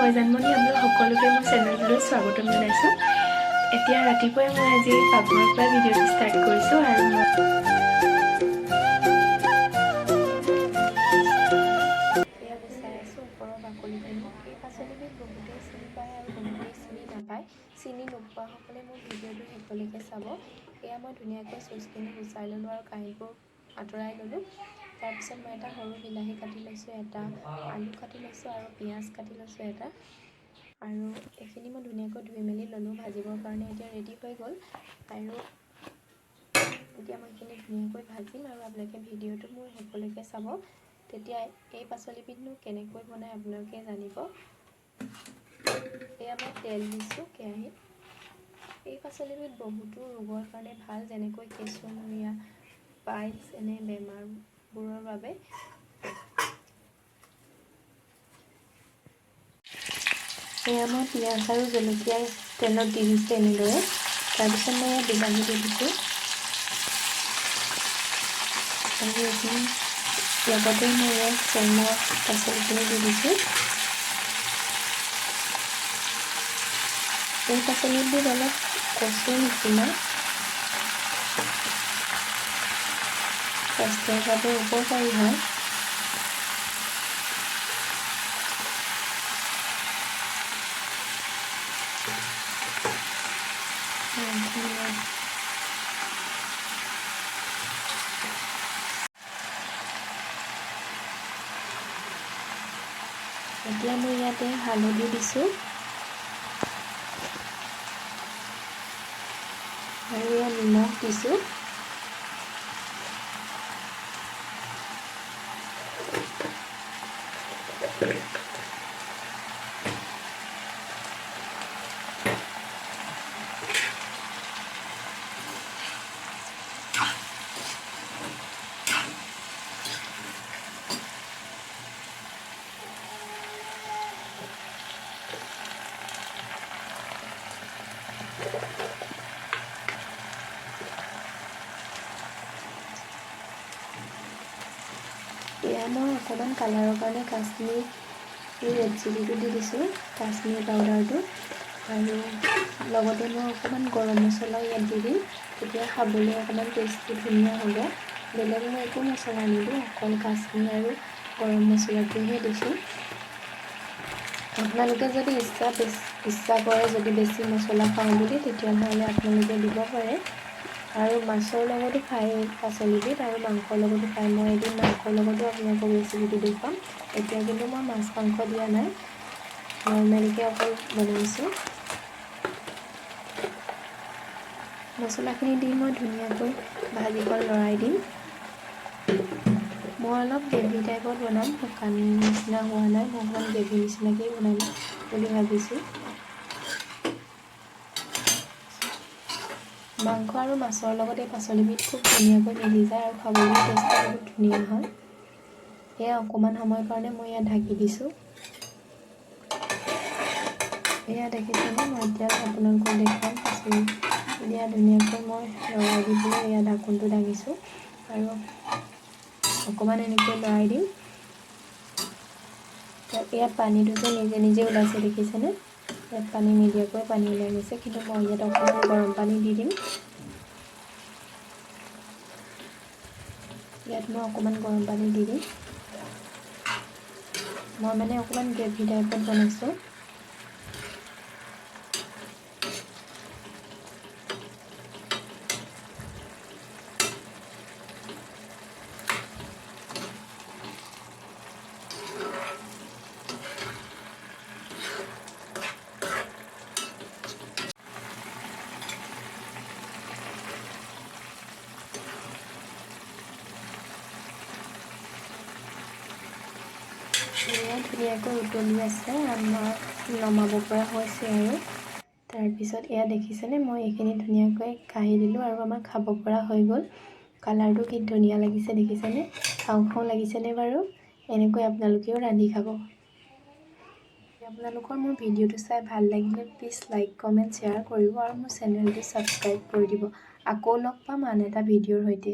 মই জানমণি আপোনালোক সকলোকে মোৰ চেনেললৈ স্বাগতম জনাইছোঁ। এতিয়া ৰাতিপুৱাই মই আজি পাকঘৰৰ পৰা ভিডিঅ'টো ষ্টাৰ্ট কৰিছোঁ আৰু এয়া গুচাই আছোঁ ওপৰৰ বাকলিখিনি। এই পাচলিবিধ বহুতেই চিনি পায় আৰু বহুতেই চিনি নাপায়। চিনি নোপোৱাসকলে মোৰ ভিডিঅ'টো শেষলৈকে চাব। এয়া মই ধুনীয়াকৈ চুচখিনি গুচাই ল'লোঁ আৰু কাঁহীবোৰ আঁতৰাই ল'লোঁ। তাৰপিছত মই এটা সৰু বিলাহী কাটি লৈছোঁ, এটা আলু কাটি লৈছোঁ আৰু পিঁয়াজ কাটি লৈছোঁ এটা। আৰু এইখিনি মই ধুনীয়াকৈ ধুই মেলি ল'লোঁ ভাজিবৰ কাৰণে। এতিয়া ৰেডি হৈ গ'ল আৰু এতিয়া মই এইখিনি ধুনীয়াকৈ ভাজিম আৰু আপোনালোকে ভিডিঅ'টো মোৰ শেষলৈকে চাব। তেতিয়া এই পাচলিবিধনো কেনেকৈ বনাই আপোনালোকে জানিব। এয়া মই তেল দিছোঁ কেৰাহীত। এই পাচলিবিধ বহুতো ৰোগৰ কাৰণে ভাল, যেনেকৈ কেঁচুমূৰীয়া, পাইলছ এনে বেমাৰবোৰৰ বাবে। এয়া মই পিঁয়াজ আৰু জলকীয়া তেলত দি দিছোঁ এনেদৰে। তাৰপিছত মই এয়া বিলাহী দি দিছোঁ আৰু এইখিনি লগতে মই এয়া চেঙমৰা পাচলিখিনি দি দিছোঁ। এই পাচলিবিধ অলপ কচুৰ নিচিনা, স্বাস্থ্যৰ বাবে উপকাৰী হয়। এতিয়া মই ইয়াতে হালধি দিছোঁ আৰু এয়া নিমখ দিছোঁ। এয়া মই অকণমান কালাৰৰ কাৰণে কাশ্মীৰী ৰেড চিলিটো দি দিছোঁ, কাশ্মীৰী পাউডাৰটো। আৰু লগতে মই অকণমান গৰম মছলা ইয়াত দি দিম, তেতিয়া খাবলৈ অকণমান টেষ্টটো ধুনীয়া হ'ব। বেলেগ মই একো মছলা নিদিওঁ, অকল কাশ্মীৰী আৰু গৰম মছলাটোহে দিছোঁ। আপোনালোকে যদি ইচ্ছা কৰে যদি বেছি মছলা খাওঁ বুলি, তেতিয়াহ'লে আপোনালোকে দিব পাৰে। আৰু মাছৰ লগতো খায় এই পাচলিবিধ আৰু মাংসৰ লগতো খায়। মই এদিন মাংসৰ লগতো আপোনালোকক ৰেচিপিটো দেখুৱাম। এতিয়া কিন্তু মই মাছ মাংস দিয়া নাই, নৰ্মেলকৈ অকল বনাইছোঁ। মছলাখিনি দি মই ধুনীয়াকৈ ভাজিখন লৰাই দিম। মই অলপ গ্ৰেভি টাইপত বনাম, শুকান নিচিনা হোৱা নাই। মই অকণমান গ্ৰেভি নিচিনাকেই বনাম বুলি ভাবিছোঁ। মাংস আৰু মাছৰ লগত এই পাচলিবিধ খুব ধুনীয়াকৈ মিলি যায় আৰু খাবলৈ টেষ্টটো বহুত ধুনীয়া হয়। এয়া অকণমান সময়ৰ কাৰণে মই ইয়াত ঢাকি দিছোঁ। এয়া দেখিছেনে, মই এতিয়া আপোনালোকক দেখুৱাম পাচলি। এতিয়া ধুনীয়াকৈ মই লৰাই দিবলৈ এয়া ঢাকোনটো দাঙিছোঁ আৰু অকণমান এনেকৈ লৰাই দিম। ইয়াত পানীটো যে নিজে নিজে ওলাইছে দেখিছেনে, ইয়াত পানী নিদিয়াকৈ পানী ওলাই গৈছে, কিন্তু মই ইয়াত অকণমান গৰম পানী দি দিম। ইয়াত মই অকণমান গৰম পানী দি দিম। মই মানে অকণমান গ্ৰেভি টাইপত বনাইছোঁ। এয়া ধুনীয়াকৈ উতলি আছে, আমাৰ নমাব পৰা হৈছে আৰু তাৰপিছত এয়া দেখিছেনে, মই এইখিনি ধুনীয়াকৈ কাঢ়ি দিলোঁ আৰু আমাৰ খাব পৰা হৈ গ'ল। কালাৰটো কি ধুনীয়া লাগিছে দেখিছেনে, খাওঁ খাওঁ লাগিছেনে বাৰু? এনেকৈ আপোনালোকেও ৰান্ধি খাব। আপোনালোকৰ মোৰ ভিডিঅ'টো চাই ভাল লাগিলে প্লিজ লাইক, কমেণ্ট, শ্বেয়াৰ কৰিব আৰু মোৰ চেনেলটো ছাবস্ক্ৰাইব কৰি দিব। আকৌ লগ পাম আন এটা ভিডিঅ'ৰ সৈতে।